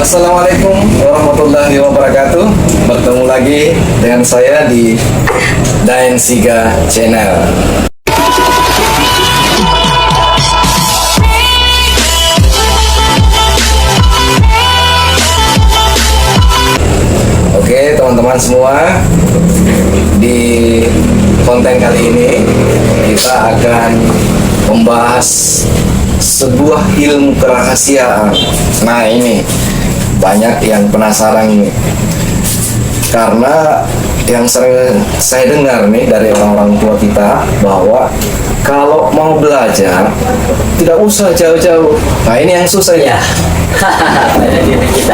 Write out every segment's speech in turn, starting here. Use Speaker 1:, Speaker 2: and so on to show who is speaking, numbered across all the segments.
Speaker 1: Assalamualaikum warahmatullahi wabarakatuh. Bertemu lagi dengan saya di Daeng Siga Channel. Oke teman-teman semua, di konten kali ini kita akan membahas sebuah ilmu kerahasiaan. Nah ini banyak yang penasaran ini, karena yang sering saya dengar nih dari orang-orang tua kita bahwa kalau mau belajar tidak usah jauh-jauh. Nah ini yang susah ya.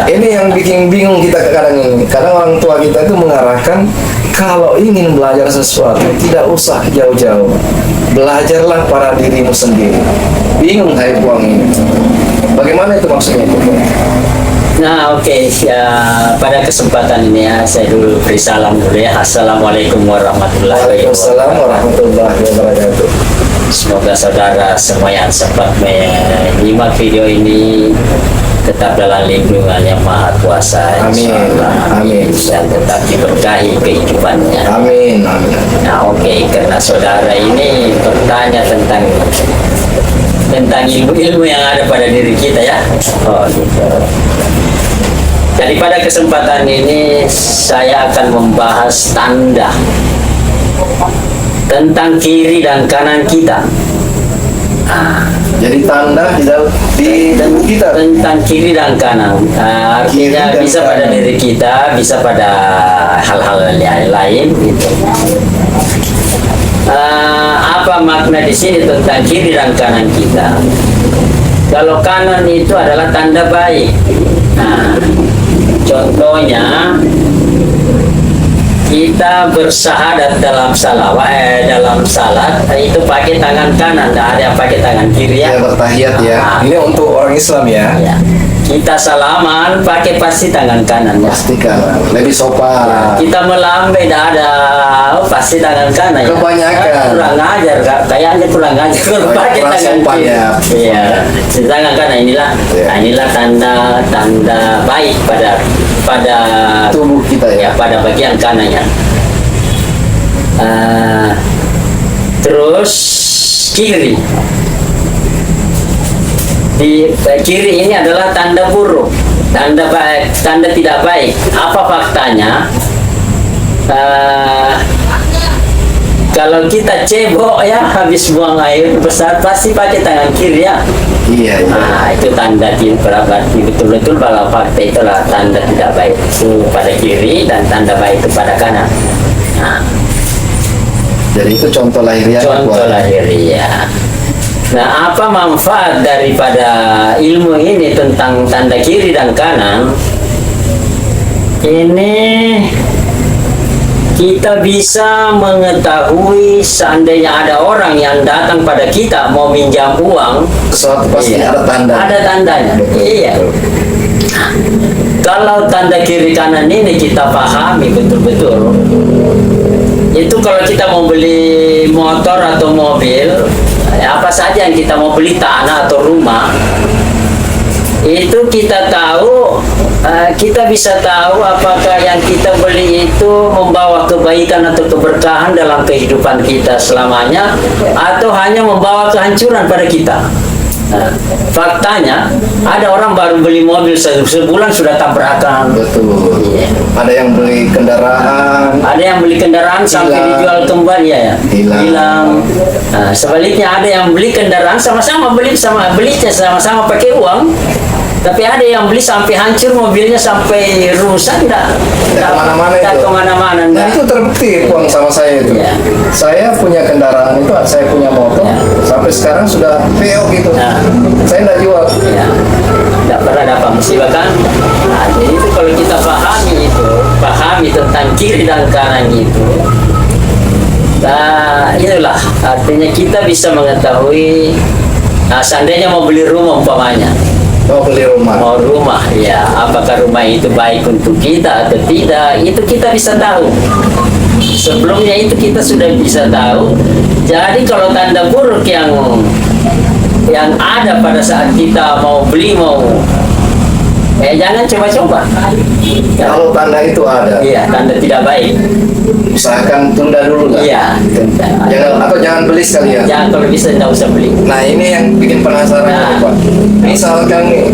Speaker 1: Ini yang bikin bingung kita kadang ini. Kadang orang tua kita itu mengarahkan kalau ingin belajar sesuatu tidak usah jauh-jauh, belajarlah pada dirimu sendiri. Bingung saya buang ini. Bagaimana itu maksudnya itu?
Speaker 2: Nah oke, ya, pada kesempatan ini ya saya dulu beri salam dulu ya. Assalamualaikum warahmatullahi wabarakatuh.
Speaker 1: Waalaikumsalam warahmatullahi wabarakatuh.
Speaker 2: Semoga saudara semua yang sempat menyimak video ini tetap dalam lindungan yang Maha Kuasa.
Speaker 1: Amin. Amin.
Speaker 2: Dan tetap diberkahi kehidupannya.
Speaker 1: Amin. Amin.
Speaker 2: Nah oke, karena saudara ini bertanya tentang ilmu-ilmu yang ada pada diri kita ya. Oh gitu. Jadi pada kesempatan ini saya akan membahas tanda tentang kiri dan kanan kita.
Speaker 1: Jadi tanda di tubuh kita
Speaker 2: Tentang kiri dan kanan. Artinya
Speaker 1: Kiri dan
Speaker 2: bisa pada
Speaker 1: kanan.
Speaker 2: diri kita, bisa pada hal-hal yang lain gitu. Apa makna di sini tentang kiri dan kanan kita? Kalau kanan itu adalah tanda baik. Nah, contohnya kita bersahadat dalam dalam salat itu pakai tangan kanan, tidak ada yang pakai tangan kiri ya.
Speaker 1: ya bertahiyat ya. Ini untuk orang Islam ya.
Speaker 2: Ya. Kita salaman pakai pasti tangan kanan ya.
Speaker 1: Pastikan lebih sopan.
Speaker 2: Kita melambai tidak ada pasti tangan kanan ya.
Speaker 1: Kebanyakan.
Speaker 2: Kurang ajar, kayaknya kurang ajar kalau pakai
Speaker 1: Kurang
Speaker 2: tangan
Speaker 1: sopan
Speaker 2: kiri.
Speaker 1: ya.
Speaker 2: Iya, tangan kanan inilah.
Speaker 1: Ya.
Speaker 2: Nah, inilah tanda baik pada
Speaker 1: Tubuh kita ya.
Speaker 2: ya, pada bagian kanannya. Terus kiri. Di kiri ini adalah tanda buruk, tanda baik, tanda tidak baik. Apa faktanya? Kalau kita cebok ya, habis buang air besar pasti pakai tangan kiri ya.
Speaker 1: Iya.
Speaker 2: Nah, itu tanda berarti betul-betul kalau fakta itulah tanda tidak baik itu pada kiri dan tanda baik itu pada kanan. Nah,
Speaker 1: Jadi itu contoh lahiriah.
Speaker 2: contoh lahiriah. Nah, apa manfaat daripada ilmu ini tentang tanda kiri dan kanan? Ini kita bisa mengetahui seandainya ada orang yang datang pada kita mau minjam uang,
Speaker 1: Sesuatu pasti
Speaker 2: iya,
Speaker 1: ada tanda.
Speaker 2: ada tandanya. Iya. Kalau tanda kiri kanan ini kita pahami betul-betul, itu kalau kita mau beli motor atau mobil, apa saja yang kita mau beli, tanah atau rumah, itu kita tahu, kita bisa tahu apakah yang kita beli itu membawa kebaikan atau keberkahan dalam kehidupan kita selamanya atau hanya membawa kehancuran pada kita. Nah, faktanya ada orang baru beli mobil sebulan sudah tabrakan.
Speaker 1: Betul.
Speaker 2: Iya.
Speaker 1: Ada yang beli kendaraan.
Speaker 2: Ada yang beli kendaraan sampai
Speaker 1: Hilang.
Speaker 2: dijual kembali ya.
Speaker 1: Hilang.
Speaker 2: Nah, sebaliknya ada yang beli kendaraan sama-sama belinya sama-sama pakai uang. Tapi ada yang beli sampai hancur mobilnya, sampai rusak,
Speaker 1: Tidak kemana-mana itu.
Speaker 2: kemana-mana.
Speaker 1: Nah itu terbukti uang sama saya itu.
Speaker 2: Iya.
Speaker 1: Saya punya kendaraan itu, saya punya motor.
Speaker 2: Iya.
Speaker 1: Sampai sekarang sudah PO gitu.
Speaker 2: Nah.
Speaker 1: Saya tidak jual.
Speaker 2: Ya, tidak pernah dapat musibah kan. Nah, jadi itu kalau kita pahami tentang kiri dan kanan itu, nah itulah artinya kita bisa mengetahui. Nah, seandainya mau beli rumah umpamanya,
Speaker 1: Mau beli rumah.
Speaker 2: mau rumah ya, apakah rumah itu baik untuk kita atau tidak, itu kita bisa tahu. Sebelumnya itu kita sudah bisa tahu. Jadi kalau tanda buruk yang ada pada saat kita mau beli, mau Jangan coba-coba.
Speaker 1: Kalau tanda itu ada,
Speaker 2: Iya, tanda tidak baik.
Speaker 1: usahakan tunda dulu lah.
Speaker 2: Iya,
Speaker 1: Jangan beli sekalian.
Speaker 2: jangan, kalau bisa tidak usah beli.
Speaker 1: Nah ini yang bikin penasaran
Speaker 2: Nah.
Speaker 1: Pak. Misalkan nih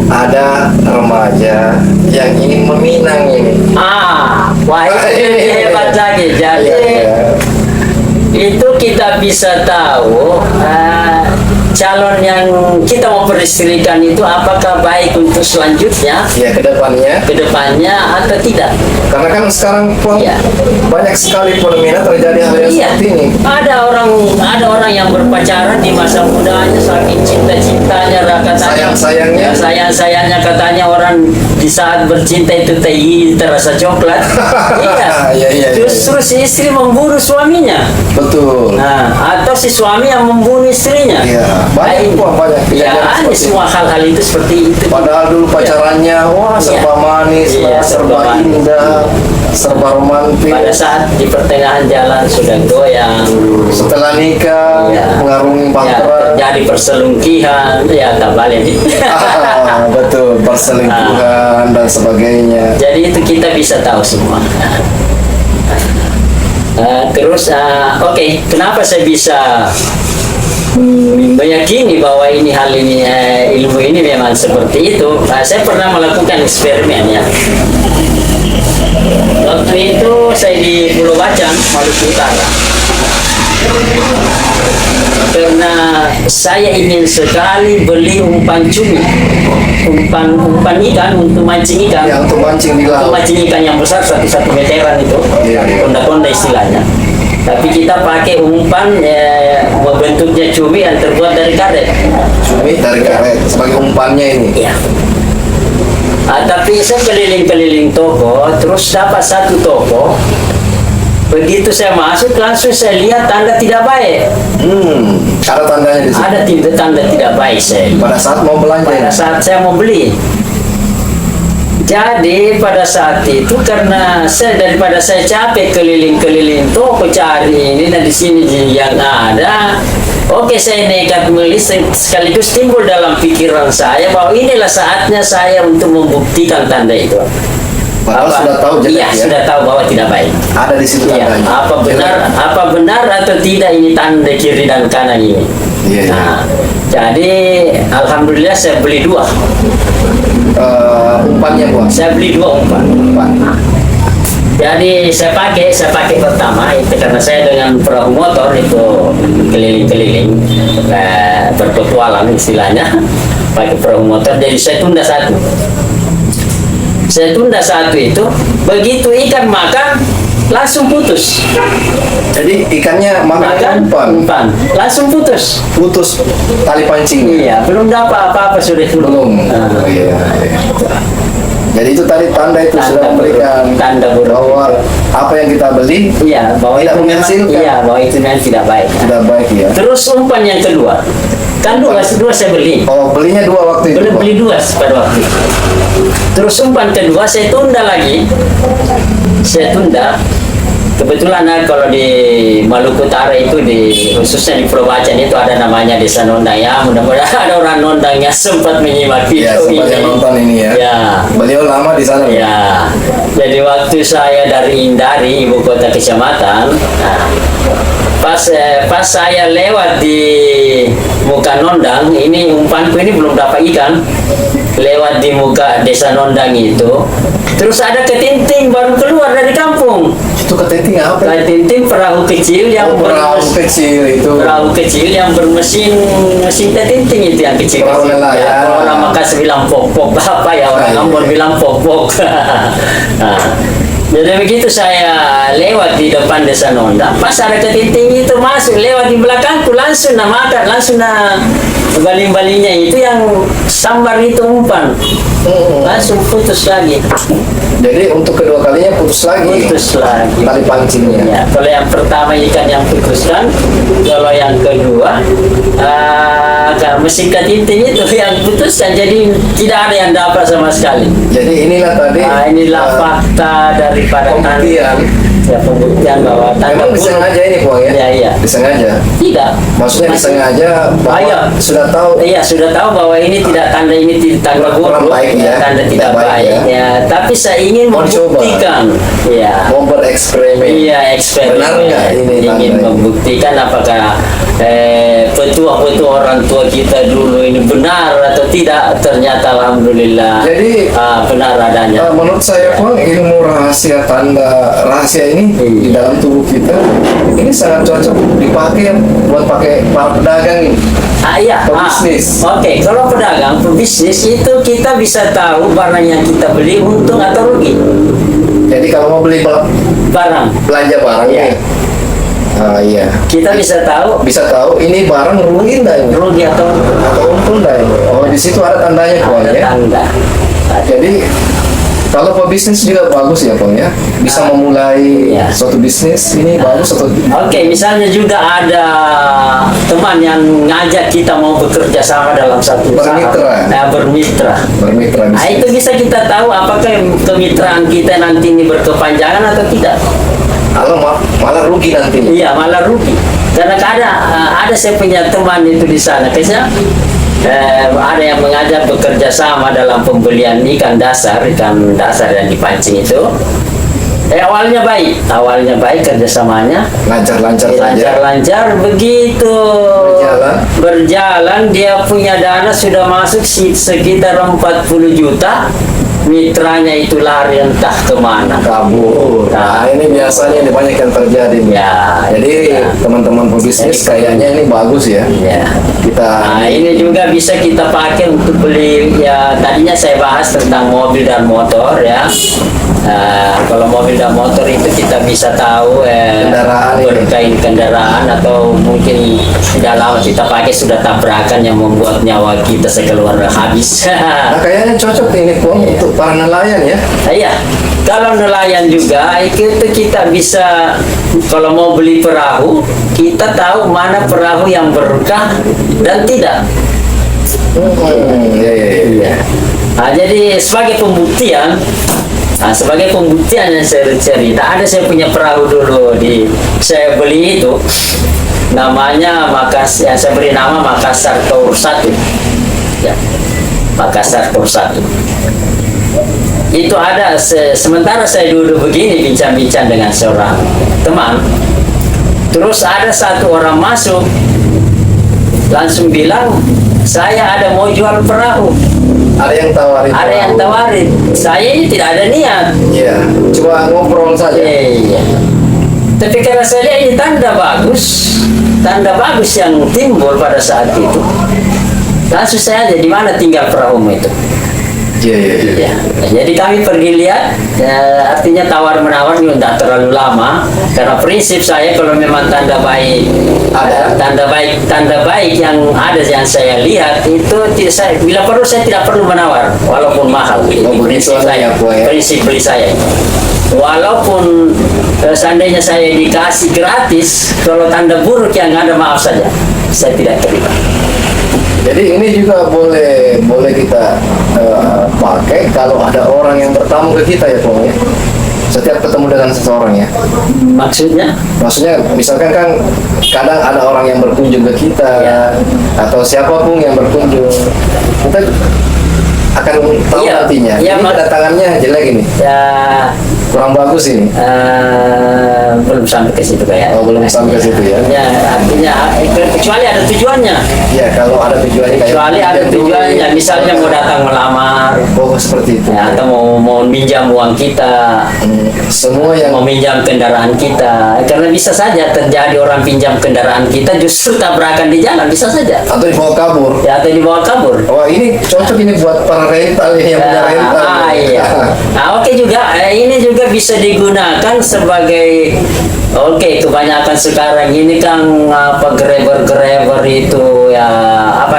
Speaker 1: ada remaja yang ingin meminang ini.
Speaker 2: Wah itu hebat lagi. Jadi
Speaker 1: Iya.
Speaker 2: itu kita bisa tahu calon yang kita mau peristrikan itu apakah baik untuk selanjutnya,
Speaker 1: Ya
Speaker 2: ke depannya atau tidak.
Speaker 1: karena kan sekarang Pak,
Speaker 2: Iya.
Speaker 1: banyak sekali fenomena terjadi hal yang
Speaker 2: Iya,
Speaker 1: seperti ini.
Speaker 2: ada orang yang berpacaran di masa mudanya saking cinta-cintanya, katanya
Speaker 1: Sayang-sayangnya.
Speaker 2: sayang-sayangnya katanya orang di saat bercinta itu teh terasa coklat.
Speaker 1: Iya.
Speaker 2: Justru si istri membunuh suaminya.
Speaker 1: Betul.
Speaker 2: Nah, atau si suami yang membunuh istrinya.
Speaker 1: Iya, banyak Pak, banyak
Speaker 2: Ya,
Speaker 1: kejadian
Speaker 2: ada
Speaker 1: seperti
Speaker 2: semua hal-hal itu seperti itu.
Speaker 1: Padahal dulu pacarannya, wah serba manis,
Speaker 2: Iya,
Speaker 1: lah, serba
Speaker 2: serba manis.
Speaker 1: indah, serba romantis.
Speaker 2: Pada saat di pertengahan jalan sudah goyang.
Speaker 1: Setelah nikah,
Speaker 2: Iya.
Speaker 1: mengarungi
Speaker 2: Ya,
Speaker 1: bahtera.
Speaker 2: terjadi perselingkuhan, ya tak balik.
Speaker 1: Betul, perselingkuhan dan sebagainya.
Speaker 2: Jadi itu kita bisa tahu semua. Terus, oke, kenapa saya bisa meyakini bahwa hal ini ilmu ini memang seperti itu? Saya pernah melakukan eksperimen ya. Waktu itu saya di Pulau Bacang, Maluku Utara. Karena saya ingin sekali beli umpan cumi, umpan ikan untuk mancing ikan.
Speaker 1: Yang untuk mancing di
Speaker 2: Untuk
Speaker 1: laut.
Speaker 2: mancing ikan yang besar 1 meteran itu,
Speaker 1: Iya.
Speaker 2: konda-konda istilahnya. Tapi kita pakai umpan bentuknya cumi yang terbuat dari karet.
Speaker 1: Cumi dari karet sebagai umpannya ini.
Speaker 2: Iya. Tapi saya keliling-keliling toko, terus dapat satu toko. Begitu saya masuk, langsung saya lihat tanda tidak baik.
Speaker 1: Ada tandanya di sini.
Speaker 2: Ada tanda tidak baik saya.
Speaker 1: Pada saat mau belanja.
Speaker 2: Pada saat saya mau beli. Jadi pada saat itu karena daripada saya capek keliling-keliling toko cari ini dan di sini yang ada, oke saya nekat beli, sekaligus timbul dalam pikiran saya bahwa inilah saatnya saya untuk membuktikan tanda itu.
Speaker 1: Padahal sudah tahu jelek
Speaker 2: Iya,
Speaker 1: ya.
Speaker 2: sudah tahu bahwa tidak baik.
Speaker 1: Ada di situ
Speaker 2: Iya,
Speaker 1: tandanya.
Speaker 2: apa benar atau tidak ini tanda kiri dan kanan ini.
Speaker 1: Iya, iya.
Speaker 2: Nah, jadi alhamdulillah saya beli 2.
Speaker 1: Umpannya buat.
Speaker 2: Saya beli 2 umpan.
Speaker 1: Umpan.
Speaker 2: Jadi saya pakai pertama itu karena saya dengan perahu motor itu keliling-keliling berpetualang istilahnya, pakai perahu motor. Jadi saya tunda satu itu, begitu ikan makan langsung putus.
Speaker 1: Jadi ikannya makan umpan.
Speaker 2: Langsung putus.
Speaker 1: Putus tali pancing.
Speaker 2: Iya, belum dapat apa-apa sudah
Speaker 1: Belum.
Speaker 2: Nah.
Speaker 1: Iya. Jadi itu tadi tanda itu
Speaker 2: Tanda
Speaker 1: sudah memberikan
Speaker 2: tanda buruk.
Speaker 1: bahwa apa yang kita beli
Speaker 2: Iya, bahwa
Speaker 1: Tidak
Speaker 2: itu memang
Speaker 1: menghasilkan.
Speaker 2: iya, bahwa itu memang tidak baik.
Speaker 1: tidak baik ya.
Speaker 2: Terus umpan yang kedua, kan dua saya beli.
Speaker 1: Oh, belinya 2 waktu itu.
Speaker 2: Belum
Speaker 1: Pak?
Speaker 2: beli 2 pada waktu itu. Terus umpan kedua saya tunda lagi. Saya tunda. Kebetulan kalau di Maluku Utara itu khususnya di Pulau Bacang itu ada namanya Desa Nondang ya. Mudah-mudahan ada orang Nondang yang sempat menyimak
Speaker 1: Ya,
Speaker 2: video
Speaker 1: sempat yang nonton ini ya.
Speaker 2: Ya.
Speaker 1: Beliau lama di sana.
Speaker 2: Ya, jadi waktu saya dari Indari, ibu kota kecamatan, nah, pas saya lewat di muka Nondang, ini umpanku ini belum dapat ikan, lewat di muka Desa Nondang itu, terus ada ketinting baru keluar dari kampung.
Speaker 1: Itu ketinting apa?
Speaker 2: Ketinting perahu kecil yang
Speaker 1: Perahu kecil itu.
Speaker 2: perahu kecil yang bermesin ketinting itu yang kecil.
Speaker 1: Perahu nelayan.
Speaker 2: Ya, kalau orang Makassar bilang pok-pok apa ya, orang
Speaker 1: Ah,
Speaker 2: Ambon
Speaker 1: iya.
Speaker 2: bilang pok-pok. Nah, jadi begitu saya lewat di depan Desa Nondang, pas ada ketinting itu masuk lewat di belakangku, langsung makan, langsung baling-balingnya itu yang sambar itu umpan, langsung putus lagi.
Speaker 1: Jadi untuk kedua kalinya putus lagi.
Speaker 2: Putus lagi.
Speaker 1: Tali pancingnya.
Speaker 2: Ya, kalau yang pertama ikan yang putuskan, kalau yang kedua mesin ketinting itu yang putuskan, jadi tidak ada yang dapat sama sekali.
Speaker 1: Jadi inilah tadi
Speaker 2: Inilah fakta daripada
Speaker 1: pembuktian
Speaker 2: ya pembuktian bahwa tanda
Speaker 1: Memang
Speaker 2: buruk.
Speaker 1: disengaja ini Puang ya?
Speaker 2: Iya, iya.
Speaker 1: Disengaja.
Speaker 2: Tidak.
Speaker 1: Maksudnya
Speaker 2: Masih-
Speaker 1: disengaja bahwa
Speaker 2: Iya.
Speaker 1: sudah tahu
Speaker 2: Iya, sudah tahu bahwa ini tidak tanda tanda
Speaker 1: Kurang
Speaker 2: buruk,
Speaker 1: baik ya.
Speaker 2: tanda tidak
Speaker 1: Tidak baik
Speaker 2: baik.
Speaker 1: ya.
Speaker 2: Ya, tapi saya ingin
Speaker 1: Mau coba.
Speaker 2: membuktikan. Ya.
Speaker 1: mau bereksperimen.
Speaker 2: Iya, eksperimen.
Speaker 1: Benar nggak ini
Speaker 2: ingin
Speaker 1: tandanya?
Speaker 2: membuktikan apakah petua-petua orang tua kita dulu ini benar atau tidak. Ternyata alhamdulillah
Speaker 1: Jadi,
Speaker 2: benar adanya.
Speaker 1: Menurut saya Puang, ilmu rahasia tanda rahasia ini di dalam tubuh kita ini sangat cocok dipakai buat pakai para pedagang ini.
Speaker 2: Iya.
Speaker 1: Pebisnis.
Speaker 2: Oke, kalau pedagang, pebisnis itu kita bisa tahu barang yang kita beli untung atau rugi.
Speaker 1: Jadi kalau mau beli
Speaker 2: Barang.
Speaker 1: belanja barang
Speaker 2: Iya.
Speaker 1: nih, iya,
Speaker 2: Kita bisa tahu
Speaker 1: bisa tahu ini barang rugi nggak ini
Speaker 2: rugi atau
Speaker 1: atau untung nggak ini. Oh, di situ ada tandanya Puang
Speaker 2: ada
Speaker 1: ya.
Speaker 2: tanda.
Speaker 1: Jadi kalau pebisnis juga bagus ya Puang ya. Bisa memulai
Speaker 2: Iya.
Speaker 1: suatu bisnis ini bagus atau
Speaker 2: Oke, misalnya juga ada teman yang ngajak kita mau bekerja sama dalam satu usaha.
Speaker 1: Bermitra.
Speaker 2: Bermitra.
Speaker 1: bermitra
Speaker 2: Nah, itu
Speaker 1: bisnis.
Speaker 2: bisa kita tahu apakah kemitraan kita nanti ini berkepanjangan atau tidak.
Speaker 1: Kalau malah rugi nanti.
Speaker 2: Iya, malah rugi. Karena ada saya punya teman itu di sana. Kayaknya ada yang mengajak bekerja sama dalam pembelian ikan dasar yang dipancing itu. Awalnya baik kerjasamanya.
Speaker 1: Lancar-lancar saja.
Speaker 2: Lancar-lancar begitu berjalan dia punya dana sudah masuk sekitar 40 juta. Mitranya itu lari entah kemana.
Speaker 1: Kabur. Nah, ini biasanya ini banyak yang terjadi nih.
Speaker 2: Ya,
Speaker 1: Jadi
Speaker 2: ya.
Speaker 1: teman-teman pebisnis kayaknya ini bagus ya.
Speaker 2: Ya.
Speaker 1: Kita
Speaker 2: Nah, ini juga bisa kita pakai untuk beli, ya tadinya saya bahas tentang mobil dan motor ya. Kalau mobil dan motor itu kita bisa tahu
Speaker 1: Kendaraan ini.
Speaker 2: berkait kendaraan atau mungkin tidak lama kita pakai sudah tabrakan yang membuat nyawa kita sekeluarga habis.
Speaker 1: Nah, kayaknya cocok ini Puang
Speaker 2: Iya.
Speaker 1: untuk para nelayan ya.
Speaker 2: Iya, kalau nelayan juga itu kita bisa, kalau mau beli perahu kita tahu mana perahu yang berkah dan tidak.
Speaker 1: Iya, iya, iya.
Speaker 2: Nah, jadi sebagai pembuktian yang saya cerita, ada saya punya perahu dulu saya beli itu namanya saya beri nama Makassar Tour 1 ya, Makassar Tour 1 itu ada sementara saya duduk begini bincang-bincang dengan seorang teman, terus ada satu orang masuk langsung bilang saya ada mau jual perahu.
Speaker 1: Ada yang tawarin.
Speaker 2: Ada yang tawarin. Saya ini tidak ada niat.
Speaker 1: Iya, cuma ngobrol saja.
Speaker 2: Iya. Tapi karena saya lihat ini tanda bagus yang timbul pada saat itu. Langsung saya aja di mana tinggal perahumu itu.
Speaker 1: Iya, iya, iya.
Speaker 2: Ya. Jadi kami pergi lihat, artinya tawar-menawar tidak terlalu lama. Karena prinsip saya kalau memang tanda baik yang ada yang saya lihat itu bila perlu saya tidak perlu menawar walaupun mahal. Itu prinsip saya, prinsip beli saya. Walaupun seandainya saya dikasih gratis, kalau tanda buruk yang ada maaf saja, saya tidak terima.
Speaker 1: Jadi ini juga boleh kita pakai kalau ada orang yang bertamu ke kita ya Puang ya. Setiap ketemu dengan seseorang ya.
Speaker 2: Maksudnya?
Speaker 1: Maksudnya misalkan kan kadang ada orang yang berkunjung ke kita
Speaker 2: Ya.
Speaker 1: atau siapapun yang berkunjung, kita akan tahu
Speaker 2: Iya.
Speaker 1: nantinya.
Speaker 2: Iya,
Speaker 1: Ini kedatangannya jelek ini,
Speaker 2: Ya,
Speaker 1: kurang bagus ini.
Speaker 2: belum sampai ke situ kayak.
Speaker 1: Oh, belum sampai ke situ ya.
Speaker 2: Ya, artinya kecuali ada tujuannya.
Speaker 1: Ya kalau ada tujuannya kayak
Speaker 2: Kecuali ada
Speaker 1: pinjam duit.
Speaker 2: tujuannya, misalnya mau datang melamar,
Speaker 1: Oh seperti itu.
Speaker 2: ya, atau mau minjam uang kita,
Speaker 1: Semua yang
Speaker 2: mau minjam kendaraan kita. Karena bisa saja terjadi orang pinjam kendaraan kita justru tabrakan di jalan, bisa saja.
Speaker 1: atau dibawa kabur.
Speaker 2: Ya, atau dibawa kabur.
Speaker 1: Wah ini cocok ini buat para rental ini yang punya rental.
Speaker 2: Iya. Nah, oke juga ini juga bisa digunakan sebagai kebanyakan sekarang ini kan Grabber itu ya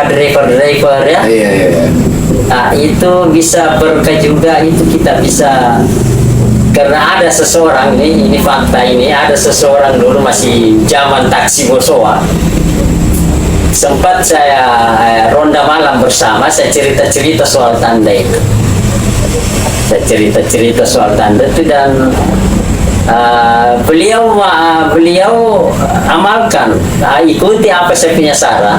Speaker 2: driver ya.
Speaker 1: Iya, iya.
Speaker 2: Nah, itu bisa berkah juga, itu kita bisa karena ada seseorang ini fakta ini ada seseorang dulu masih zaman taksi Bosowa. Sempat saya ronda malam bersama, saya cerita-cerita soal tanda itu. Saya cerita-cerita soal tanda itu dan beliau amalkan, ikuti apa saya punya saran.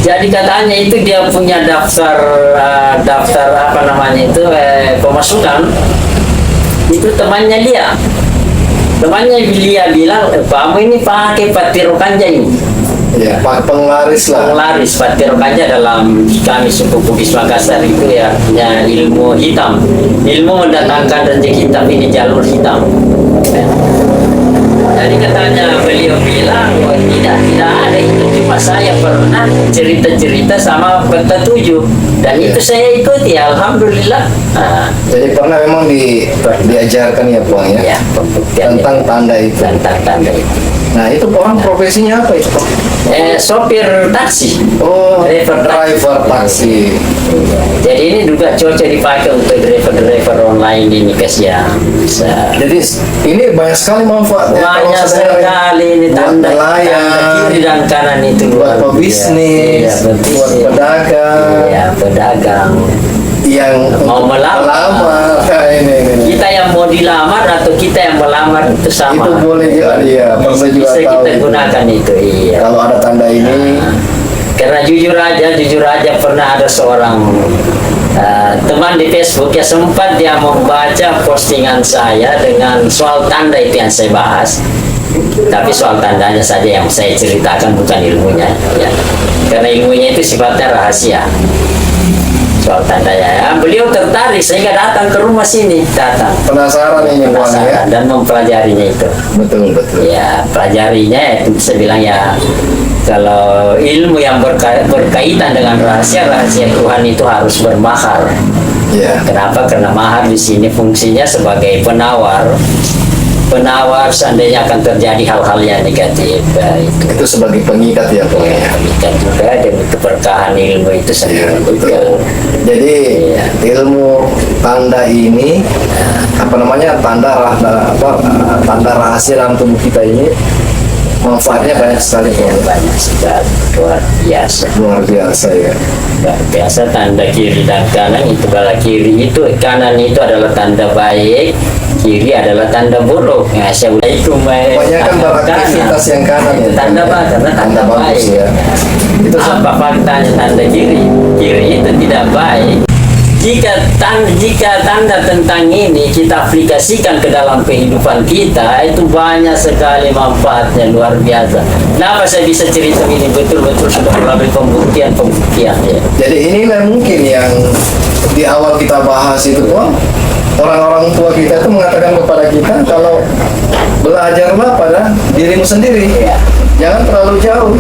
Speaker 2: Jadi katanya itu dia punya daftar apa namanya itu pemasukan. Itu temannya dia bilang, kamu ini pakai Patiro Kanja ini.
Speaker 1: Ya, penglaris lah.
Speaker 2: Penglaris Patiro Kanja dalam kami suku Bugis Makassar itu ya ilmu hitam, ilmu mendatangkan rezeki hitam, ini jalur hitam. Jadi katanya beliau bilang, oh, tidak ada itu, cuma saya pernah cerita sama peta 7 dan itu saya ikuti, alhamdulillah.
Speaker 1: Jadi pernah memang diajarkan ya Bang ya, tentang tanda itu.
Speaker 2: Tentang tanda itu.
Speaker 1: Nah itu orang profesinya apa itu Pak?
Speaker 2: Sopir taksi.
Speaker 1: Oh,
Speaker 2: driver
Speaker 1: taksi.
Speaker 2: Jadi ini juga cocok dipakai untuk driver online di Nikas ya.
Speaker 1: Jadi ini banyak sekali manfaatnya.
Speaker 2: Banyak sekali ini tanda kiri dan kanan itu
Speaker 1: buat pebisnis, buat pedagang.
Speaker 2: Ya, pedagang.
Speaker 1: Yang
Speaker 2: mau melamar.
Speaker 1: Ini.
Speaker 2: Kita yang mau dilamar atau kita yang melamar itu sama.
Speaker 1: Itu boleh juga, iya.
Speaker 2: Bisa kita gunakan itu, iya.
Speaker 1: Kalau ada tanda ini.
Speaker 2: Karena jujur aja pernah ada seorang teman di Facebook ya, sempat dia membaca postingan saya dengan soal tanda itu yang saya bahas. Tapi soal tandanya saja yang saya ceritakan, bukan ilmunya ya. Karena ilmunya itu sifatnya rahasia. Soal tandanya ya, beliau tertarik sehingga datang ke rumah sini,
Speaker 1: penasaran ini Bang ya,
Speaker 2: dan mempelajarinya itu.
Speaker 1: Betul
Speaker 2: Ya, pelajarinya itu saya bilang ya, kalau ilmu yang berkaitan dengan rahasia Tuhan itu harus bermahar.
Speaker 1: Ya.
Speaker 2: Kenapa? Karena mahar di sini fungsinya sebagai penawar seandainya akan terjadi hal-hal yang negatif.
Speaker 1: Itu sebagai pengikat ya Bang ya.
Speaker 2: Pengikat juga, dan keberkahan ilmu itu sendiri.
Speaker 1: Betul. Jadi ilmu tanda ini apa namanya, tanda rahasia dalam tubuh kita ini manfaatnya banyak sekali Bang.
Speaker 2: Banyak sekali, luar biasa
Speaker 1: ya.
Speaker 2: Luar biasa. Tanda kiri dan kanan itu, kalau kiri itu, kanan itu adalah tanda baik, kiri adalah tanda buruk. Ya, saya udah itu
Speaker 1: banyak kan beraktivitas yang kanan ya.
Speaker 2: Tanda baik, karena tanda baik.
Speaker 1: Ya.
Speaker 2: Itu apa faktanya tanda kiri? Kiri itu tidak baik. Jika tanda tentang ini kita aplikasikan ke dalam kehidupan kita, itu banyak sekali manfaatnya, luar biasa. Kenapa saya bisa cerita ini? Betul-betul sudah melalui pembuktian ya.
Speaker 1: Jadi inilah mungkin yang di awal kita bahas itu Bang. Orang-orang tua kita itu mengatakan kepada kita, kalau belajarlah pada dirimu sendiri, jangan terlalu jauh,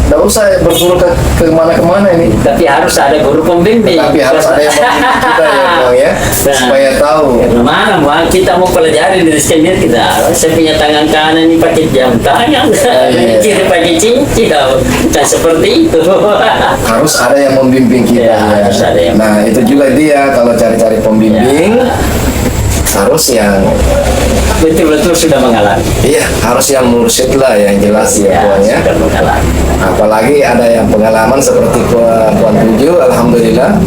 Speaker 1: tidak usah berguru ke kemana-kemana ini.
Speaker 2: Tapi harus ada guru pembimbing.
Speaker 1: Tapi harus ada yang membimbing kita ya Bang ya, supaya tahu.
Speaker 2: Mana Bang, kita mau pelajari dari sendiri, kita saya punya tangan kanan ini pakai jam tangan, kiri pakai cincin, dan seperti itu.
Speaker 1: Harus ada yang membimbing kita.
Speaker 2: Harus ada yang.
Speaker 1: Nah itu juga dia, kalau cari-cari pembimbing harus yang
Speaker 2: betul-betul sudah mengalami.
Speaker 1: Iya, harus yang mursyid lah, yang jelas ya Bang ya.
Speaker 2: Sudah mengalami.
Speaker 1: Apalagi ada yang pengalaman seperti Tuan Tuju, alhamdulillah.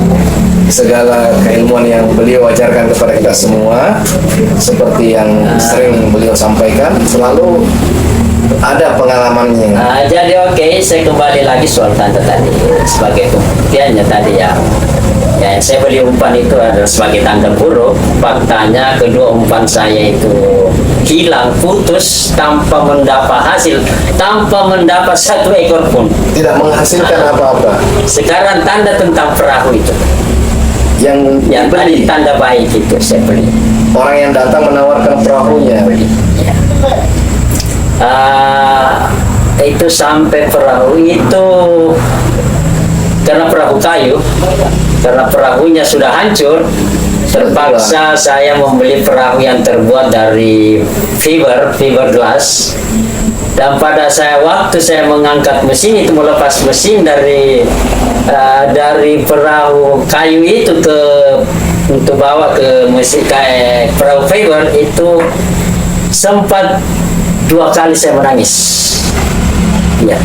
Speaker 1: Segala keilmuan yang beliau ajarkan kepada kita semua, seperti yang sering beliau sampaikan, selalu ada pengalamannya.
Speaker 2: Jadi saya kembali lagi soal tanda tadi sebagai pembuktiannya tadi ya. Ya, saya beli umpan itu adalah sebagai tanda buruk. Faktanya kedua umpan saya itu hilang, putus, tanpa mendapat hasil, tanpa mendapat satu ekor pun.
Speaker 1: Tidak menghasilkan apa-apa.
Speaker 2: Sekarang tanda tentang perahu itu. Yang tadi tanda baik itu saya beli.
Speaker 1: Orang yang datang menawarkan perahunya.
Speaker 2: Ya. Itu sampai perahu itu karena perahu kayu, karena perahunya sudah hancur, terpaksa saya membeli perahu yang terbuat dari fiber glass. Dan pada waktu saya mengangkat mesin itu, melepas mesin dari perahu kayu itu untuk bawa ke mesin kayak perahu fiber itu, sempat 2 kali saya menangis. Ya.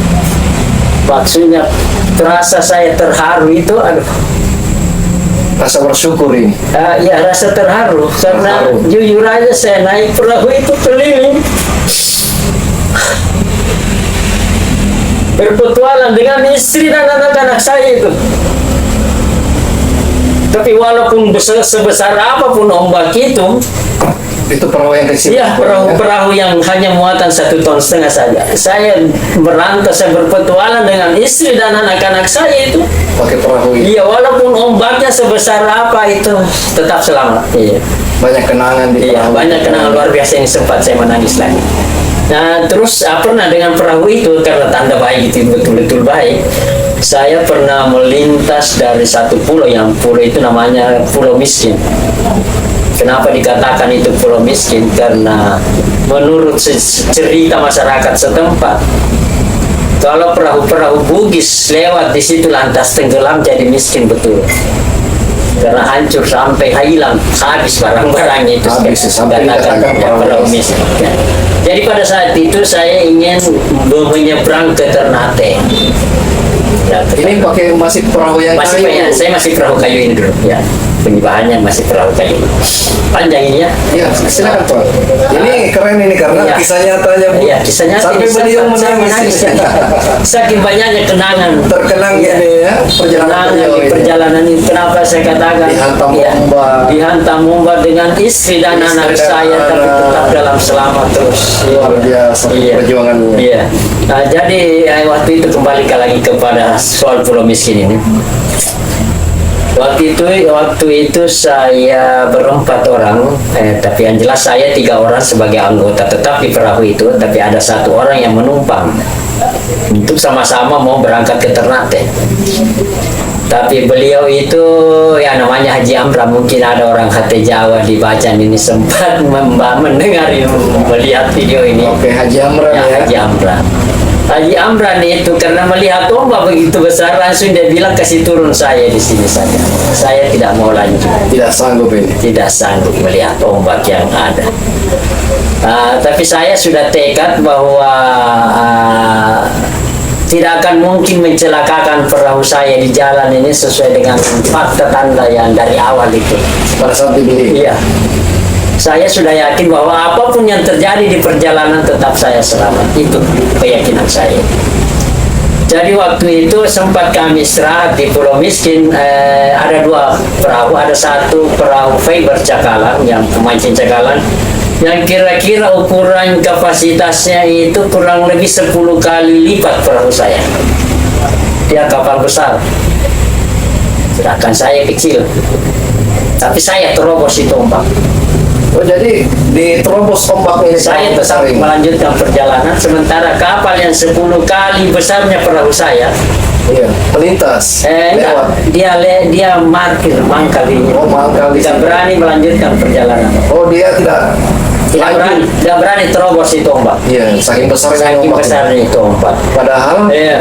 Speaker 2: Maksudnya terasa saya terharu itu,
Speaker 1: rasa bersyukur ini.
Speaker 2: Ya rasa terharu karena
Speaker 1: Terharu.
Speaker 2: jujur aja saya naik perahu itu keliling berpetualang dengan istri dan anak-anak saya itu. Tapi walaupun sebesar apapun ombak
Speaker 1: Itu perahu yang kecil.
Speaker 2: iya perahu yang hanya muatan 1,5 ton saja. Saya berantas, saya berpetualang dengan istri dan anak-anak saya itu.
Speaker 1: Pakai perahu ini.
Speaker 2: Iya, walaupun ombaknya sebesar apa itu tetap selamat. Iya.
Speaker 1: Banyak kenangan di
Speaker 2: Iya,
Speaker 1: perahu.
Speaker 2: banyak kenangan luar biasa yang sempat saya menangis lagi. Nah, terus pernah dengan perahu itu karena tanda baik itu betul-betul baik. Saya pernah melintas dari satu pulau, yang pulau itu namanya Pulau Miskin. Kenapa dikatakan itu pulau miskin? Karena menurut cerita masyarakat setempat, kalau perahu-perahu Bugis lewat di situ lantas tenggelam jadi miskin betul. Karena hancur sampai hilang, habis barang-barangnya itu
Speaker 1: Habis, sampai
Speaker 2: karena
Speaker 1: dikatakan perahu
Speaker 2: miskin. Jadi pada saat itu saya ingin menyeberang ke Ternate. Ya,
Speaker 1: Ini pakai masih perahu yang
Speaker 2: masih
Speaker 1: kayu.
Speaker 2: saya masih perahu kayu ini dulu ya, bahannya masih perahu kayu panjang ini ya.
Speaker 1: Iya, silakan Pak. Ini keren ini karena
Speaker 2: Iya.
Speaker 1: kisah nyatanya Bu.
Speaker 2: Iya, kisahnya
Speaker 1: Sampai beliau menangis.
Speaker 2: Saking banyaknya kenangan
Speaker 1: Terkenang
Speaker 2: Iya.
Speaker 1: ini ya perjalanan
Speaker 2: kenangan
Speaker 1: beliau
Speaker 2: di
Speaker 1: ini.
Speaker 2: perjalanan ini. Kenapa saya katakan
Speaker 1: Dihantam
Speaker 2: Iya,
Speaker 1: ombak.
Speaker 2: dihantam ombak dengan istri dan
Speaker 1: Istri
Speaker 2: anak
Speaker 1: dan
Speaker 2: saya, tapi
Speaker 1: anak.
Speaker 2: tetap dalam selamat terus.
Speaker 1: Luar biasa perjuangannya.
Speaker 2: Iya. Nah, jadi waktu itu kembali lagi kepada soal pulau miskin ini. Waktu itu saya berempat orang, tapi yang jelas saya 3 orang sebagai anggota tetap di perahu itu, tapi ada 1 orang yang menumpang untuk sama-sama mau berangkat ke Ternate. Tapi beliau itu ya namanya Haji Amra, mungkin ada orang hati Jawa di Bacan ini sempat mendengar melihat video ini.
Speaker 1: Oke, Haji Amran
Speaker 2: Ya,
Speaker 1: ya.
Speaker 2: Haji Amran. Haji Amran itu karena melihat ombak begitu besar langsung dia bilang kasih turun saya di sini saja. Saya tidak mau lanjut,
Speaker 1: Tidak sanggup ini.
Speaker 2: tidak sanggup melihat ombak yang ada. Tapi saya sudah tekad bahwa tidak akan mungkin mencelakakan perahu saya di jalan ini sesuai dengan fakta tanda yang dari awal itu.
Speaker 1: Pada saat dibeli.
Speaker 2: Iya. Saya sudah yakin bahwa apapun yang terjadi di perjalanan tetap saya selamat. Itu keyakinan saya. Jadi waktu itu sempat kami istirahat di Pulau Miskin. Ada 2 perahu. Ada 1 perahu fiber cakalang, yang pemancing cakalang, yang kira-kira ukuran kapasitasnya itu kurang lebih 10 kali lipat perahu saya. Dia kapal besar, sedangkan saya kecil. Tapi saya terobos itu ombak.
Speaker 1: Oh, jadi diterobos ombak ini.
Speaker 2: Saya tetap melanjutkan perjalanan, sementara kapal yang 10 kali besarnya perahu saya,
Speaker 1: Iya, melintas.
Speaker 2: enggak, dia mangkal ini.
Speaker 1: Oh, mangkal di
Speaker 2: Tidak
Speaker 1: sini.
Speaker 2: berani melanjutkan perjalanan.
Speaker 1: Oh, dia tidak
Speaker 2: Tidak berani terobos itu ombak.
Speaker 1: Iya, saking besarnya
Speaker 2: Saking
Speaker 1: ombak.
Speaker 2: besarnya itu ombak.
Speaker 1: Padahal
Speaker 2: Iya.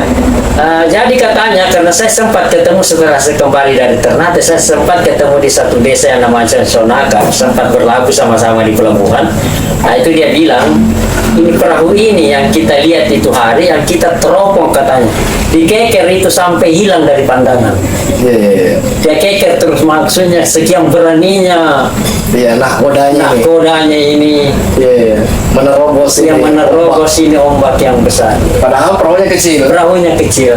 Speaker 2: Jadi katanya karena saya sempat ketemu setelah saya kembali dari Ternate, saya sempat ketemu di satu desa yang namanya Sonaka, sempat berlabuh sama-sama di pelabuhan. Nah itu dia bilang, ini perahu ini yang kita lihat itu hari yang kita teropong katanya, dikeker itu sampai hilang dari pandangan.
Speaker 1: iya.
Speaker 2: Dia keker terus, maksudnya sekian beraninya
Speaker 1: Iya, nahkodanya nih.
Speaker 2: nakodanya ini
Speaker 1: Iya, menerobos
Speaker 2: yang
Speaker 1: ini.
Speaker 2: menerobos ini ombak yang besar.
Speaker 1: Padahal perahunya kecil.
Speaker 2: Perahunya kecil.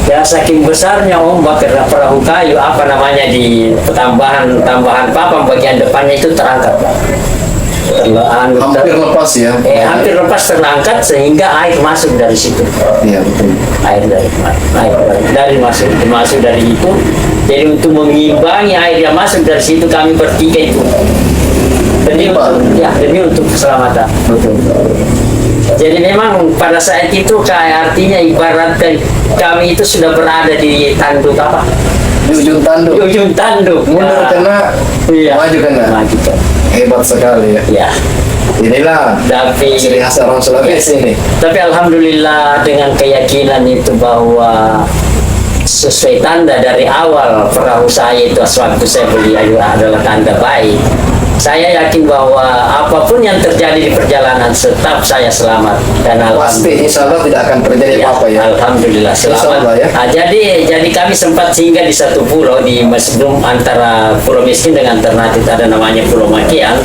Speaker 2: Ya saking besarnya ombak karena perahu kayu apa namanya di tambahan papan bagian depannya itu terangkat.
Speaker 1: Hampir lepas ya.
Speaker 2: Hampir lepas terangkat sehingga air masuk dari situ.
Speaker 1: Iya, betul.
Speaker 2: Air dari masuk dari itu. Jadi untuk mengimbangi air yang masuk dari situ kami bertiga itu. Demi untuk keselamatan.
Speaker 1: Betul.
Speaker 2: Jadi memang pada saat itu kayak artinya ibaratkan kami itu sudah berada di tanduk apa?
Speaker 1: Di ujung tanduk.
Speaker 2: Di ujung tanduk.
Speaker 1: Mundur kena,
Speaker 2: Iya.
Speaker 1: maju kena.
Speaker 2: Maju kena.
Speaker 1: Hebat sekali ya.
Speaker 2: Ya.
Speaker 1: Inilah
Speaker 2: Tapi
Speaker 1: ciri khas orang Sulawesi ini.
Speaker 2: Tapi alhamdulillah dengan keyakinan itu bahwa sesuai tanda dari awal perahu saya itu waktu saya beli adalah tanda baik. Saya yakin bahwa apapun yang terjadi di perjalanan tetap saya selamat dan
Speaker 1: Pasti insya Allah tidak akan terjadi apa-apa ya.
Speaker 2: Alhamdulillah
Speaker 1: Insya
Speaker 2: selamat.
Speaker 1: Allah, ya.
Speaker 2: Jadi kami sempat singgah di satu pulau di Mesdum antara Pulau Miskin dengan Ternate, ada namanya Pulau Makian.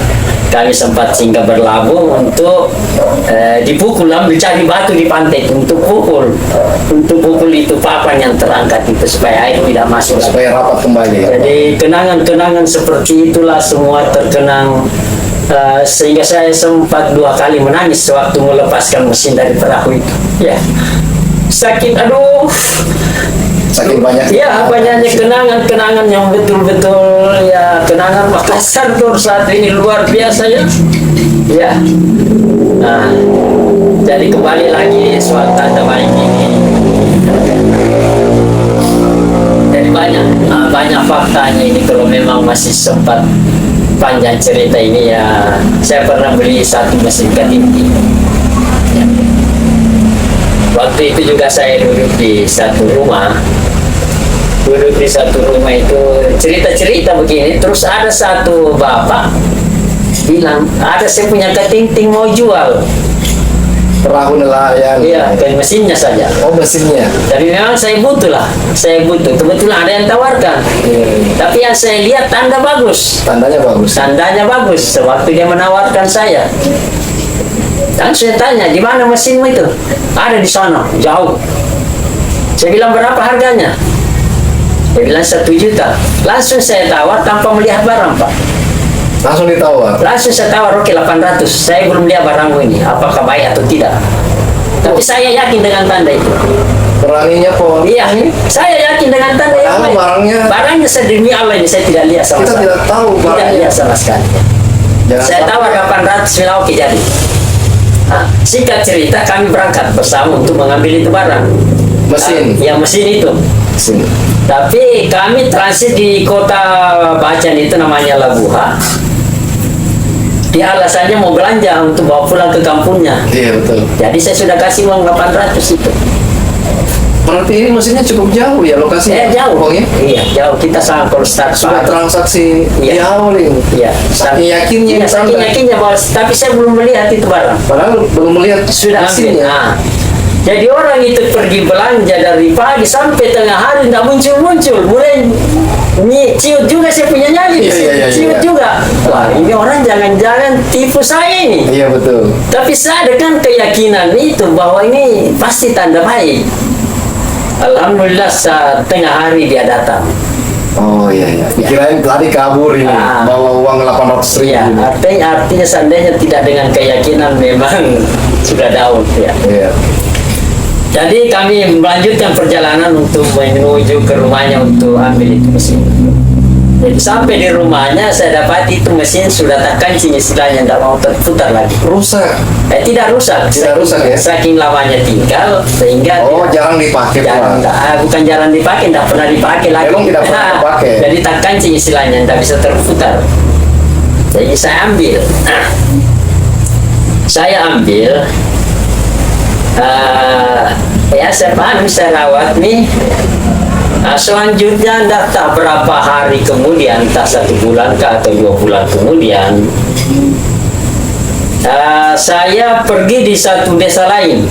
Speaker 2: Kami sempat singgah berlabuh untuk dipukul, mencari batu di pantai untuk pukul itu papan yang terangkat itu supaya air tidak masuk.
Speaker 1: Supaya rapat kembali ya.
Speaker 2: Jadi kenangan-kenangan seperti itulah semua terkenang, sehingga saya sempat 2 kali menangis sewaktu melepaskan mesin dari perahu itu. Ya, sakit, aduh.
Speaker 1: Saking banyak.
Speaker 2: Ya, banyaknya kenangan-kenangan yang betul-betul ya, kenangan Makassar Tur saat ini luar biasa ya. Ya. Nah, jadi kembali lagi soal tanda baik ini. Jadi banyak faktanya ini, kalau memang masih sempat panjang cerita ini ya. Saya pernah beli satu mesin ketinting. Ya. Waktu itu juga saya duduk di satu rumah. Itu cerita-cerita begini. Terus ada satu bapak bilang, ada saya punya ketinting mau jual.
Speaker 1: Perahu nelayan.
Speaker 2: Iya, kan mesinnya saja.
Speaker 1: Oh, mesinnya.
Speaker 2: Tapi memang saya butuh. Kebetulan ada yang tawarkan. Tapi yang saya lihat tanda bagus. Tandanya bagus. Sewaktu dia menawarkan saya, dan saya tanya, di mana mesinmu itu? Ada di sana, jauh. Saya bilang, berapa harganya? Dia bilang 1 juta. Langsung saya tawar tanpa melihat barang, Pak.
Speaker 1: Langsung ditawar.
Speaker 2: Langsung saya tawar, oke 800. Saya belum lihat barangmu ini, apakah baik atau tidak. Tapi saya yakin dengan tanda itu.
Speaker 1: Beraninya pohon.
Speaker 2: Iya, saya yakin dengan tanda yang baik. Barangnya sedemi Allah ini saya tidak lihat sama
Speaker 1: Kita
Speaker 2: sekali.
Speaker 1: tidak tahu
Speaker 2: Tidak
Speaker 1: barangnya.
Speaker 2: lihat sama sekali. Saya tawar 800, bilang oke jadi. Nah, singkat cerita, kami berangkat bersama untuk mengambil itu barang.
Speaker 1: Mesin.
Speaker 2: Ya, mesin itu.
Speaker 1: Mesin.
Speaker 2: Tapi kami transit di kota Bacan itu namanya Labuha. Dia alasannya mau belanja untuk bawa pulang ke kampungnya.
Speaker 1: Iya, betul.
Speaker 2: Jadi saya sudah kasih uang 800 itu.
Speaker 1: Berarti ini mesinnya cukup jauh ya lokasinya?
Speaker 2: Jauh.
Speaker 1: Oh, ya?
Speaker 2: Iya, jauh. Kita sangat kalau start
Speaker 1: Sudah transaksi
Speaker 2: Iya.
Speaker 1: jauh nih.
Speaker 2: Iya.
Speaker 1: Saking yakinnya.
Speaker 2: Iya, saking yakinnya bahwa, tapi saya belum melihat itu barang.
Speaker 1: Padahal belum melihat
Speaker 2: Sudah ambil.
Speaker 1: mesinnya.
Speaker 2: Nah, jadi orang itu pergi belanja dari pagi sampai tengah hari tidak muncul-muncul. Mulai ciut juga saya punya nyali.
Speaker 1: Iya.
Speaker 2: Ciut juga. Wah, ini orang jangan-jangan tipu saya ini.
Speaker 1: Iya, betul.
Speaker 2: Tapi saya ada kan keyakinan itu bahwa ini pasti tanda baik. Alhamdulillah saat tengah hari dia datang.
Speaker 1: Oh iya. Kirain tadi kabur ini,
Speaker 2: Ah.
Speaker 1: bawa uang 800 ribu.
Speaker 2: Iya, artinya seandainya tidak dengan keyakinan memang sudah daun ya.
Speaker 1: Iya.
Speaker 2: Jadi kami melanjutkan perjalanan untuk menuju ke rumahnya untuk ambil itu mesin. Jadi sampai di rumahnya saya dapati itu mesin sudah tak kancing, istilahnya tidak mau terputar lagi.
Speaker 1: Rusak.
Speaker 2: Tidak rusak.
Speaker 1: Tidak rusak ya?
Speaker 2: Saking lamanya tinggal sehingga
Speaker 1: Oh, jarang dipakai. Pak.
Speaker 2: bukan jarang dipakai, tidak pernah dipakai lagi.
Speaker 1: Memang tidak pernah dipakai.
Speaker 2: Jadi tak kancing istilahnya, tidak bisa terputar. Jadi saya ambil. Ya saya paham, saya rawat nih. Selanjutnya tak berapa hari kemudian, entah 1 bulan kah atau 2 bulan kemudian, saya pergi di satu desa lain.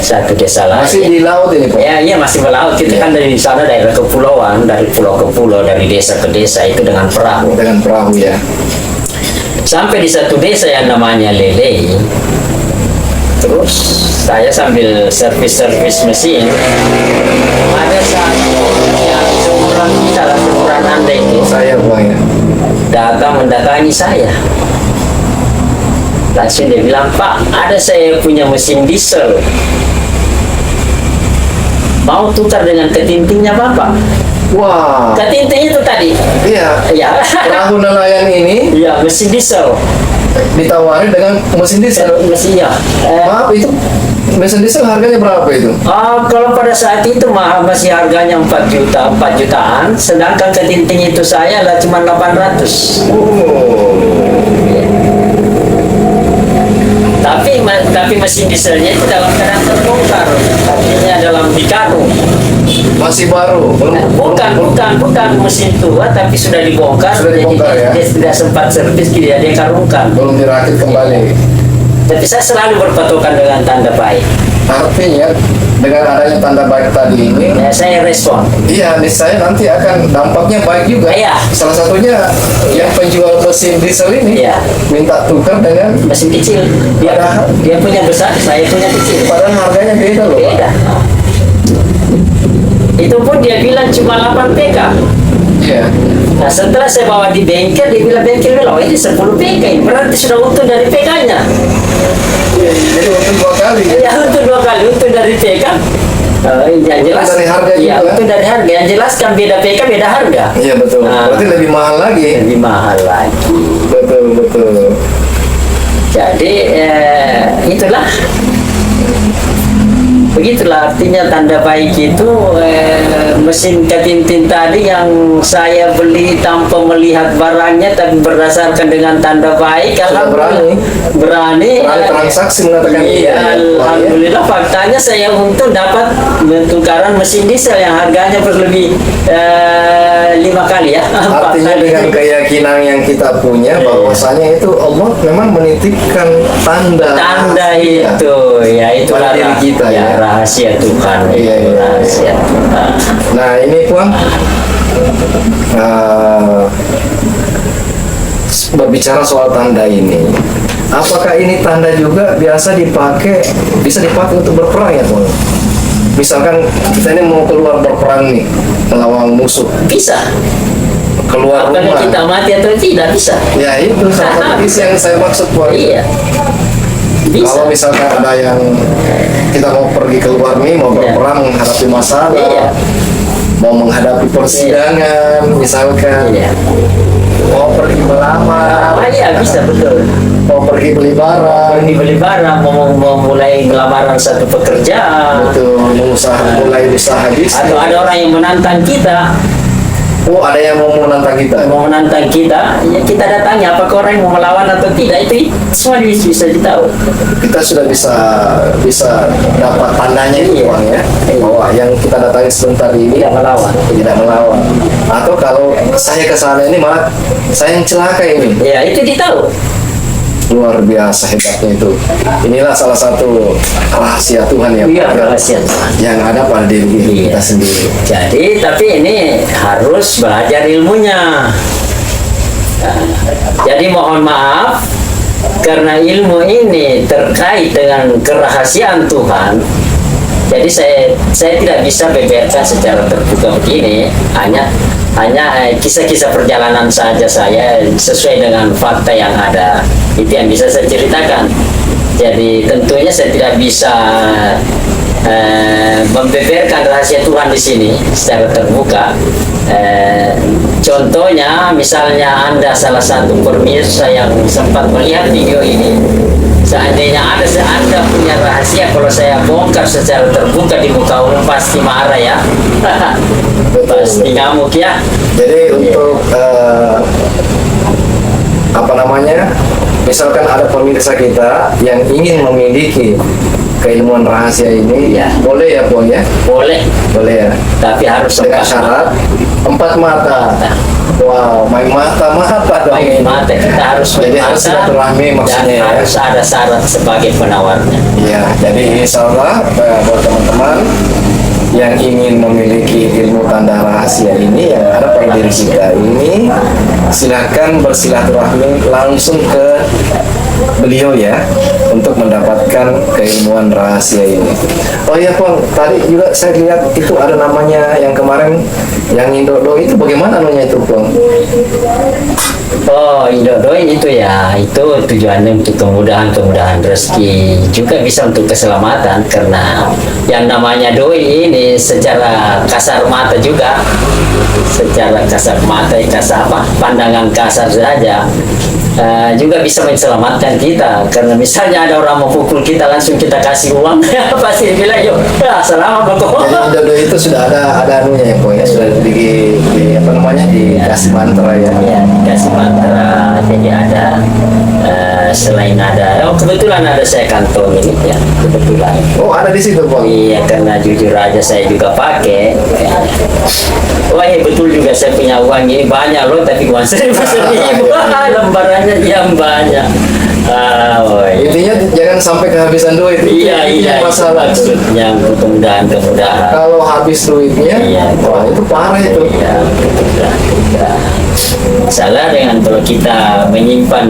Speaker 1: Masih di laut ini, Pak?
Speaker 2: Iya, masih melaut. Kita kan dari sana daerah kepulauan, dari pulau ke pulau, dari desa ke desa itu dengan perahu.
Speaker 1: Dengan perahu ya.
Speaker 2: Sampai di satu desa yang namanya Lele. Terus saya sambil servis mesin, ada satu yang seumuran kita, seumuran Anda itu,
Speaker 1: Saya Bang ya.
Speaker 2: datang mendatangi saya. Langsung dia bilang, Pak, ada saya punya mesin diesel, mau tukar dengan ketintingnya Bapak.
Speaker 1: Wah.
Speaker 2: Ketinting itu tadi.
Speaker 1: Iya.
Speaker 2: Ya.
Speaker 1: Perahu nelayan ini
Speaker 2: Iya, mesin diesel.
Speaker 1: ditawari dengan mesin diesel.
Speaker 2: Mesinnya.
Speaker 1: Maaf, itu mesin diesel harganya berapa itu?
Speaker 2: Kalau pada saat itu masih harganya 4 jutaan, sedangkan ketinting itu saya lah cuma 800.
Speaker 1: Oh.
Speaker 2: Tapi mesin dieselnya itu dalam keadaan terbongkar, artinya dalam dikarung.
Speaker 1: Masih baru,
Speaker 2: Bukan mesin tua tapi sudah dibongkar.
Speaker 1: Sudah dibongkar,
Speaker 2: jadi
Speaker 1: ya?
Speaker 2: dia tidak sempat servis, dia karungkan.
Speaker 1: belum dirakit kembali.
Speaker 2: Tapi saya selalu berpatokan dengan tanda baik.
Speaker 1: Artinya dengan adanya tanda baik tadi ini,
Speaker 2: Ya, saya respon.
Speaker 1: iya, niscaya nanti akan dampaknya baik juga.
Speaker 2: Iya.
Speaker 1: Salah satunya yang penjual mesin diesel ini
Speaker 2: Iya.
Speaker 1: minta tukar dengan,
Speaker 2: Mesin kecil. Dia punya besar, saya punya kecil.
Speaker 1: padahal harganya beda loh. Pak.
Speaker 2: Beda. Itu pun dia bilang cuma 8 PK.
Speaker 1: Iya.
Speaker 2: Nah, setelah saya bawa di bengkel, dia bilang oh ini 10 PK, ini berarti sudah untung dari PK-nya.
Speaker 1: Iya, jadi untung 2 kali.
Speaker 2: Ya, untung 2 kali, untung dari PK. Yang jelas
Speaker 1: dari harga
Speaker 2: iya,
Speaker 1: juga.
Speaker 2: untung dari harga. Yang jelas kan beda PK, beda harga.
Speaker 1: Iya betul.
Speaker 2: Nah.
Speaker 1: Berarti lebih mahal lagi.
Speaker 2: Lebih mahal lagi.
Speaker 1: Betul.
Speaker 2: Jadi itulah. Begitulah artinya tanda baik itu mesin ketintin tadi yang saya beli tanpa melihat barangnya tapi berdasarkan dengan tanda baik.
Speaker 1: Sudah berani transaksi mengatakan
Speaker 2: iya, alhamdulillah faktanya saya untung dapat tukaran mesin diesel yang harganya berlebih 5 kali ya. 4
Speaker 1: Artinya
Speaker 2: kali.
Speaker 1: dengan keyakinan yang kita punya bahwasanya itu Allah memang menitipkan tanda rahasia
Speaker 2: itu ya itulah
Speaker 1: pada diri kita ya.
Speaker 2: Rahasia Tuhan.
Speaker 1: Iya,
Speaker 2: Itu
Speaker 1: iya.
Speaker 2: rahasia Tuhan.
Speaker 1: Nah ini Puan, berbicara soal tanda ini, apakah ini tanda juga bisa dipakai untuk berperang ya Puan? Misalkan kita ini mau keluar berperang nih melawan musuh,
Speaker 2: Bisa.
Speaker 1: keluar
Speaker 2: Apakah
Speaker 1: rumah.
Speaker 2: kita mati atau tidak bisa.
Speaker 1: Ya itu salah satu isi yang saya maksud Puan.
Speaker 2: Iya. Bisa.
Speaker 1: Kalau misalkan ada yang kita mau pergi keluar nih, mau berperang menghadapi masalah,
Speaker 2: Iya.
Speaker 1: mau menghadapi persidangan, misalkan
Speaker 2: Iya.
Speaker 1: mau pergi melamar,
Speaker 2: Iya bisa betul.
Speaker 1: mau pergi beli barang,
Speaker 2: Pergi beli barang, mau mulai lamaran satu pekerjaan,
Speaker 1: betul, mulai usaha bisnis.
Speaker 2: atau ada orang yang menantang kita,
Speaker 1: Oh, ada yang mau menantang kita.
Speaker 2: ya kita datangi apakah orang yang mau melawan atau tidak, itu semua bisa ditahu.
Speaker 1: Kita sudah bisa dapat tandanya itu
Speaker 2: Iya.
Speaker 1: Bang ya,
Speaker 2: Iya.
Speaker 1: bahwa yang kita datangi sebentar ini
Speaker 2: Tidak melawan.
Speaker 1: tidak melawan. Atau kalau saya ke sana ini malah saya yang celaka ini.
Speaker 2: Ya itu ditahu.
Speaker 1: Luar biasa hebatnya itu. Inilah salah satu rahasia Tuhan yang
Speaker 2: Iya
Speaker 1: ada-
Speaker 2: rahasia Tuhan.
Speaker 1: yang ada pada diri
Speaker 2: Iya.
Speaker 1: kita sendiri.
Speaker 2: Jadi tapi ini harus belajar ilmunya. Nah, jadi mohon maaf karena ilmu ini terkait dengan kerahasiaan Tuhan. Jadi saya tidak bisa beberkan secara terbuka begini, hanya kisah-kisah perjalanan saja saya sesuai dengan fakta yang ada, itu yang bisa saya ceritakan. Jadi tentunya saya tidak bisa membeberkan rahasia Tuhan di sini secara terbuka. Contohnya, misalnya Anda salah satu pemirsa yang sempat melihat video ini, seandainya Anda punya rahasia, kalau saya bongkar secara terbuka di muka umum pasti marah ya. Pasti ngamuk ya.
Speaker 1: Jadi untuk apa namanya, misalkan ada pemirsa kita yang ingin memiliki keilmuan rahasia ini,
Speaker 2: Ya.
Speaker 1: boleh ya Puan ya?
Speaker 2: Boleh,
Speaker 1: Boleh ya.
Speaker 2: tapi harus
Speaker 1: Dengan
Speaker 2: empat
Speaker 1: syarat 4 mata. Wow, main mata dong.
Speaker 2: Main mata, kita harus
Speaker 1: Jadi
Speaker 2: main
Speaker 1: harus
Speaker 2: mata,
Speaker 1: silaturahmi
Speaker 2: dan
Speaker 1: maksudnya ya.
Speaker 2: harus ada syarat sebagai penawarnya.
Speaker 1: Iya, jadi insya Allah buat teman-teman yang ingin memiliki ilmu tanda rahasia ini yang ada pada diri kita ini, silakan bersilaturahmi langsung ke beliau ya untuk mendapatkan keilmuan rahasia ini. Oh iya Pong, tadi juga saya lihat itu ada namanya yang kemarin yang Indodo itu, bagaimana namanya itu Pong?
Speaker 2: Oh, Indodoin itu ya, itu tujuannya untuk kemudahan rezeki, juga bisa untuk keselamatan, karena yang namanya doi ini secara kasar mata juga, pandangan kasar saja, juga bisa menyelamatkan kita, karena misalnya ada orang mau pukul kita, langsung kita kasih uang, pasti bilang yuk, ya selamat kok.
Speaker 1: Jadi Indodo itu sudah ada anunya ya Pong ya, sudah di apa namanya, dikasih mantra ya.
Speaker 2: Ya, dikasih mantra, jadi ada selain ada, kebetulan ada saya kantong ini ya, kebetulan.
Speaker 1: Oh, ada di situ, Bang.
Speaker 2: Iya, karena jujur aja saya juga pakai. Wah, iya betul juga, saya punya uang ini banyak loh, tapi uang seribu lembarannya yang banyak.
Speaker 1: Intinya jangan sampai kehabisan duit.
Speaker 2: Iya,
Speaker 1: Yang masalah itu.
Speaker 2: maksudnya kemudahan.
Speaker 1: Kalau habis duitnya,
Speaker 2: Iya.
Speaker 1: wah itu parah itu.
Speaker 2: Iya, mudah. Salah dengan kalau kita menyimpan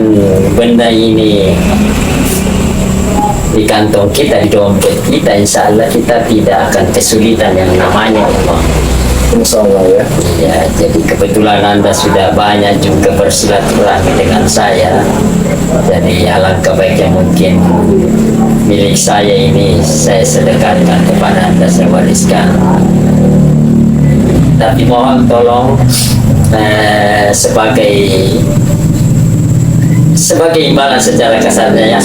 Speaker 2: benda ini di kantong kita, di dompet kita, insya Allah kita tidak akan kesulitan yang namanya uang.
Speaker 1: Insya Allah ya.
Speaker 2: Ya, jadi kebetulan Anda sudah banyak juga bersilaturahmi dengan saya. Jadi alangkah baiknya mungkin milik saya ini saya sedekahkan kepada Anda, saya wariskan. Tapi mohon tolong sebagai imbalan secara kasarnya ya,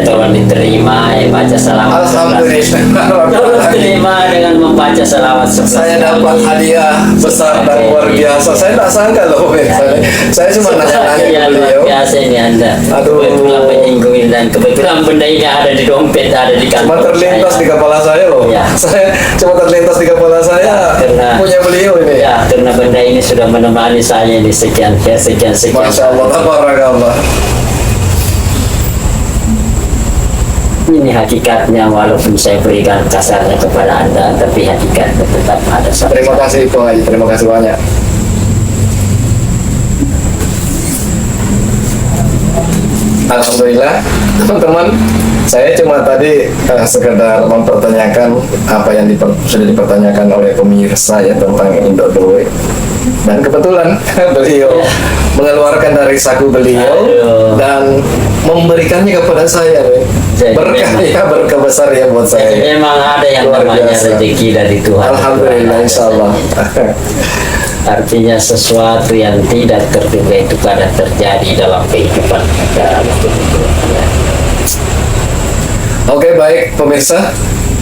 Speaker 2: tolong diterima, baca salawat. Tolong terima dengan membaca salawat.
Speaker 1: Saya dapat hadiah besar dan luar biasa. Saya tak sangka loh, saya cuma nanya-nanya
Speaker 2: Ya,
Speaker 1: ke beliau.
Speaker 2: luar biasa ini Anda.
Speaker 1: Aduh.
Speaker 2: Kebetulan menyinggungin dan kebetulan benda ini ada di dompet, ada di
Speaker 1: Cuma
Speaker 2: kantong
Speaker 1: terlintas
Speaker 2: saya.
Speaker 1: di kepala saya loh.
Speaker 2: Ya.
Speaker 1: Saya cuma terlintas di kepala saya.
Speaker 2: Karena-
Speaker 1: Punya beliau ini.
Speaker 2: Ya, karena benda ini sudah menemani saya di sekian.
Speaker 1: Masya Allah, tabarakallah.
Speaker 2: Ini hakikatnya, walaupun saya berikan kasarnya kepada Anda, tapi hakikatnya tetap ada sama.
Speaker 1: Terima kasih Bang Haji, terima kasih banyak. Alhamdulillah, teman-teman, saya cuma tadi sekedar mempertanyakan apa yang sudah dipertanyakan oleh pemirsa ya tentang Indodoy. Dan kebetulan beliau mengeluarkan dari saku beliau
Speaker 2: Aduh.
Speaker 1: dan memberikannya kepada saya.
Speaker 2: Jadi
Speaker 1: Berkah
Speaker 2: memang-
Speaker 1: ya, berkah besar ya buat saya.
Speaker 2: Memang ada yang
Speaker 1: Luar
Speaker 2: namanya
Speaker 1: biasa.
Speaker 2: rezeki dari Tuhan.
Speaker 1: Alhamdulillah, insya Allah.
Speaker 2: Artinya sesuatu yang tidak terduga itu kadang terjadi dalam kehidupan kita.
Speaker 1: Oke, baik pemirsa,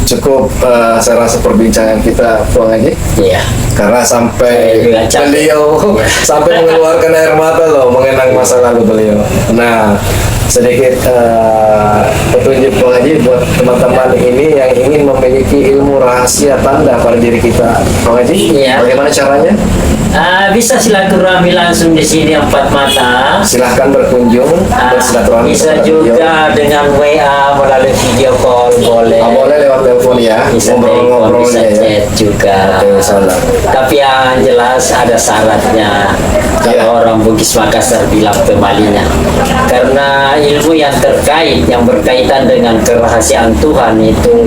Speaker 1: cukup saya rasa perbincangan kita Bang Haji.
Speaker 2: Iya.
Speaker 1: Karena sampai
Speaker 2: Saya juga capek.
Speaker 1: beliau sampai mengeluarkan air mata loh mengenang masa lalu beliau. Nah, sedikit petunjuk Bang Haji buat teman-teman ini yang ingin memiliki ilmu rahasia tanda pada diri kita. Bang Haji,
Speaker 2: Iya.
Speaker 1: bagaimana caranya?
Speaker 2: Bisa silaturahmi langsung di sini Empat Mata.
Speaker 1: Silahkan berkunjung, bersilaturahmi.
Speaker 2: Bisa
Speaker 1: kepada beliau.
Speaker 2: juga dengan WA melalui video call boleh.
Speaker 1: Boleh lewat telepon ya,
Speaker 2: Bisa telepon, bisa
Speaker 1: ngobrol-ngobrolnya ya.
Speaker 2: chat juga.
Speaker 1: Oke, salam.
Speaker 2: Tapi yang jelas ada syaratnya.
Speaker 1: Iya.
Speaker 2: Kalau orang Bugis Makassar bilang pemalinya. Karena ilmu yang terkait, yang berkaitan dengan kerahasiaan Tuhan itu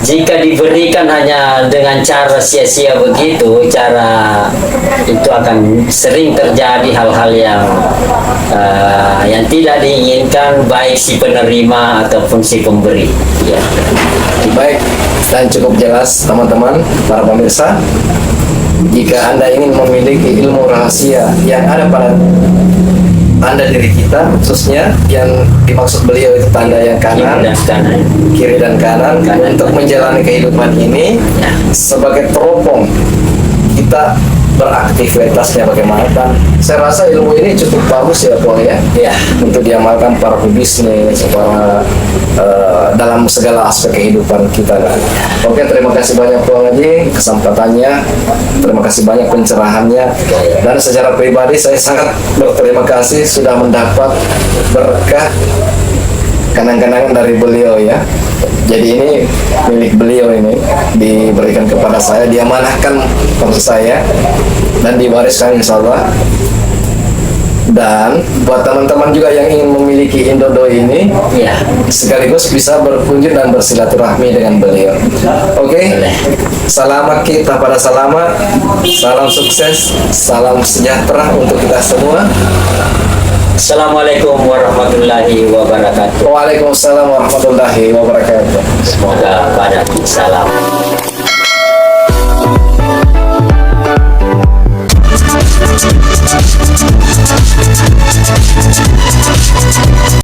Speaker 2: jika diberikan hanya dengan cara sia-sia begitu, cara itu akan sering terjadi hal-hal yang tidak diinginkan baik si penerima ataupun si pemberi. Ya.
Speaker 1: Baik, dan cukup jelas teman-teman, para pemirsa. Jika Anda ingin memiliki ilmu rahasia yang ada pada Anda diri kita, khususnya yang dimaksud beliau itu tanda yang kanan, kiri dan kanan, untuk menjalani kehidupan ini sebagai teropong kita beraktivitasnya bagaimana. Dan saya rasa ilmu ini cukup bagus ya Bang ya, untuk diamalkan para pebisnis, para dalam segala aspek kehidupan kita. Oke, terima kasih banyak Bang Haji kesempatannya, terima kasih banyak pencerahannya, dan secara pribadi saya sangat berterima kasih sudah mendapat berkah kenang-kenangan dari beliau ya. Jadi ini milik beliau, ini diberikan kepada saya, diamanahkan kepada saya dan diwariskan insya Allah. Dan buat teman-teman juga yang ingin memiliki Indodoy ini, sekaligus bisa berkunjung dan bersilaturahmi dengan beliau. Oke, selamat kita pada selamat, salam sukses, salam sejahtera untuk kita semua.
Speaker 2: Assalamualaikum warahmatullahi wabarakatuh.
Speaker 1: Waalaikumsalam warahmatullahi wabarakatuh.
Speaker 2: Semoga pada salam.